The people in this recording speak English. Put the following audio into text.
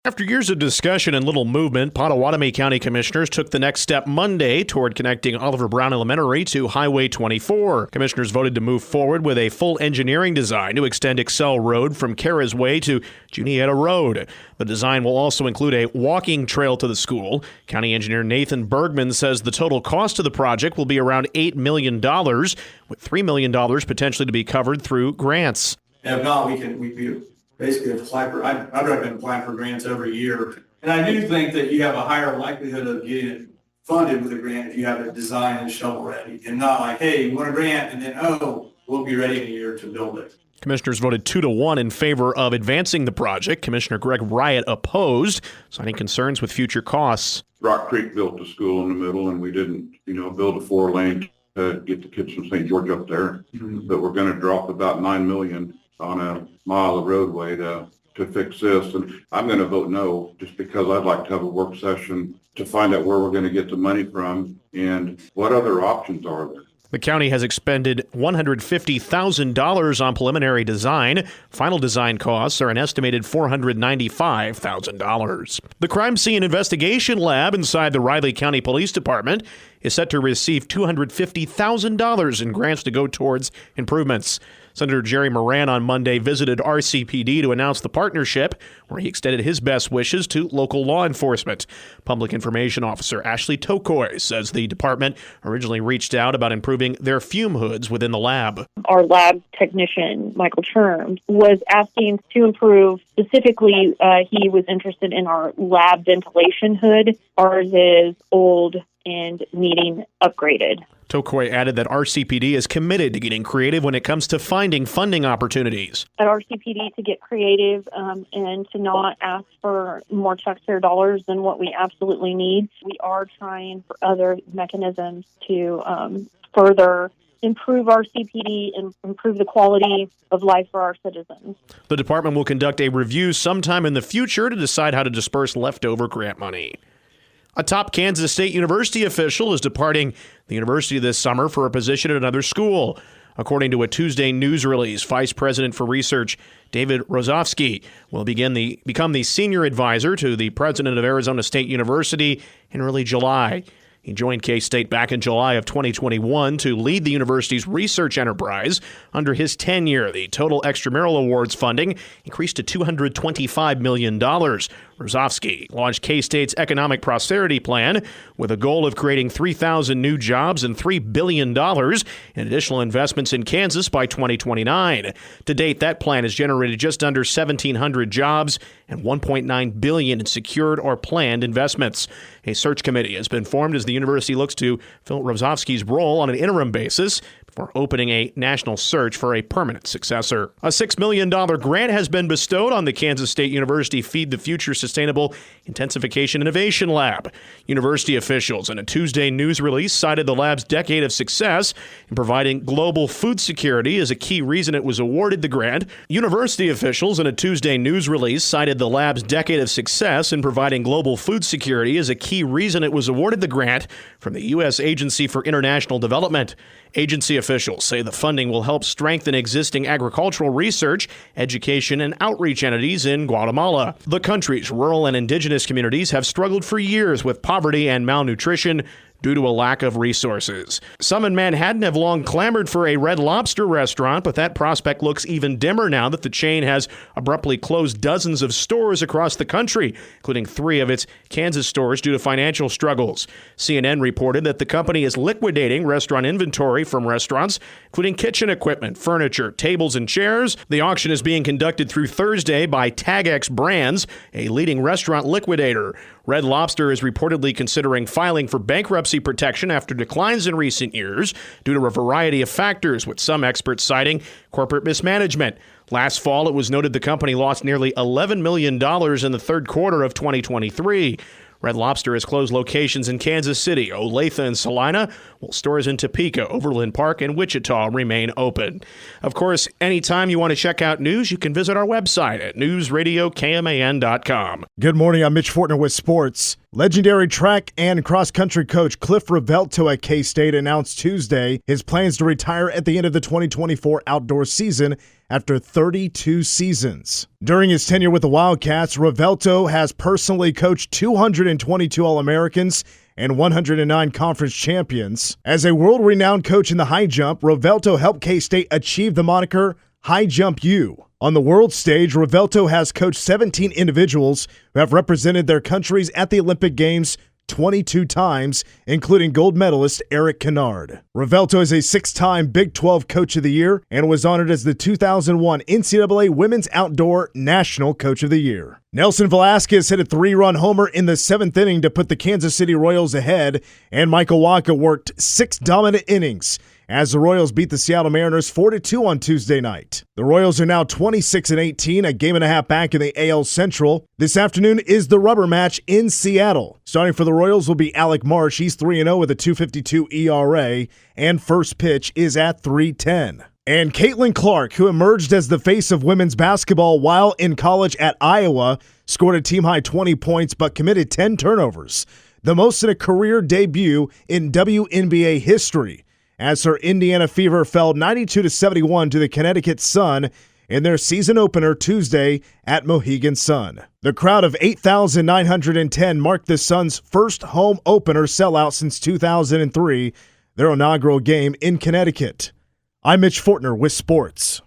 After years of discussion and little movement, Pottawatomie County Commissioners took the next step Monday toward connecting Oliver Brown Elementary to Highway 24. Commissioners voted to move forward with a full engineering design to extend Excel Road from Kara's Way to Juniata Road. The design will also include a walking trail to the school. County Engineer Nathan Bergman says the total cost of the project will be around $8 million, with $3 million potentially to be covered through grants. And if not, we basically apply for, I've been applying for grants every year. And I do think that you have a higher likelihood of getting it funded with a grant if you have it designed and shovel ready, and not like, hey, you want a grant and then, we'll be ready in a year to build it. Commissioners voted 2-1 in favor of advancing the project. Commissioner Greg Riot opposed, citing concerns with future costs. Rock Creek built a school in the middle, and we didn't, build a 4-lane to get the kids from St. George up there. Mm-hmm. But we're going to drop about $9 million on a mile of roadway to fix this. And I'm going to vote no, just because I'd like to have a work session to find out where we're going to get the money from and what other options are there. The county has expended $150,000 on preliminary design. Final design costs are an estimated $495,000. The Crime Scene Investigation Lab inside the Riley County Police Department is set to receive $250,000 in grants to go towards improvements. Senator Jerry Moran on Monday visited RCPD to announce the partnership, where he extended his best wishes to local law enforcement. Public Information Officer Ashley Tokoi says the department originally reached out about improving their fume hoods within the lab. Our lab technician, Michael Terms, was asking to improve. Specifically, he was interested in our lab ventilation hood. Ours is old and needing upgraded. Tokoi added that RCPD is committed to getting creative when it comes to finding funding opportunities. At RCPD, to get creative and to not ask for more taxpayer dollars than what we absolutely need. We are trying for other mechanisms to further improve RCPD and improve the quality of life for our citizens. The department will conduct a review sometime in the future to decide how to disperse leftover grant money. A top Kansas State University official is departing the university this summer for a position at another school. According to a Tuesday news release, Vice President for Research David Rozovsky will become the senior advisor to the president of Arizona State University in early July. He joined K-State back in July of 2021 to lead the university's research enterprise. Under his tenure, the total extramural awards funding increased to $225 million. Rozovsky launched K-State's Economic Prosperity Plan with a goal of creating 3,000 new jobs and $3 billion in additional investments in Kansas by 2029. To date, that plan has generated just under 1,700 jobs and $1.9 billion in secured or planned investments. A search committee has been formed as the university looks to fill Rozovsky's role on an interim basis before opening a national search for a permanent successor. A $6 million grant has been bestowed on the Kansas State University Feed the Future Sustainable Intensification Innovation Lab. University officials in a Tuesday news release cited the lab's decade of success in providing global food security as a key reason it was awarded the grant. University officials in a Tuesday news release cited the lab's decade of success in providing global food security as a key reason it was awarded the grant from the U.S. Agency for International Development. Agency officials say the funding will help strengthen existing agricultural research, education, and outreach entities in Guatemala. The country's rural and indigenous communities have struggled for years with poverty and malnutrition due to a lack of resources. Some in Manhattan have long clamored for a Red Lobster restaurant, but that prospect looks even dimmer now that the chain has abruptly closed dozens of stores across the country, including 3 of its Kansas stores due to financial struggles. CNN reported that the company is liquidating restaurant inventory from restaurants, including kitchen equipment, furniture, tables, and chairs. The auction is being conducted through Thursday by TagX Brands, a leading restaurant liquidator. Red Lobster is reportedly considering filing for bankruptcy protection after declines in recent years due to a variety of factors, with some experts citing corporate mismanagement. Last fall, it was noted the company lost nearly $11 million in the third quarter of 2023. Red Lobster has closed locations in Kansas City, Olathe, and Salina, while stores in Topeka, Overland Park, and Wichita remain open. Of course, anytime you want to check out news, you can visit our website at newsradiokman.com. Good morning. I'm Mitch Fortner with sports. Legendary track and cross-country coach Cliff Revelto at K-State announced Tuesday his plans to retire at the end of the 2024 outdoor season after 32 seasons. During his tenure with the Wildcats, Revelto has personally coached 222 All-Americans and 109 conference champions. As a world-renowned coach in the high jump, Revelto helped K-State achieve the moniker High Jump U. On the world stage, Revelto has coached 17 individuals who have represented their countries at the Olympic Games 22 times, including gold medalist Eric Kennard. Revelto is a 6-time Big 12 Coach of the Year and was honored as the 2001 NCAA Women's Outdoor National Coach of the Year. Nelson Velasquez hit a 3-run homer in the 7th inning to put the Kansas City Royals ahead, and Michael Wacha worked 6 dominant innings as the Royals beat the Seattle Mariners 4-2 on Tuesday night. The Royals are now 26-18, a game and a half back in the AL Central. This afternoon is the rubber match in Seattle. Starting for the Royals will be Alec Marsh. He's 3-0 with a 2.52 ERA, and first pitch is at 3:10. And Caitlin Clark, who emerged as the face of women's basketball while in college at Iowa, scored a team-high 20 points but committed 10 turnovers, the most in a career debut in WNBA history, as her Indiana Fever fell 92-71 to the Connecticut Sun in their season opener Tuesday at Mohegan Sun. The crowd of 8,910 marked the Sun's first home opener sellout since 2003, their inaugural game in Connecticut. I'm Mitch Fortner with sports.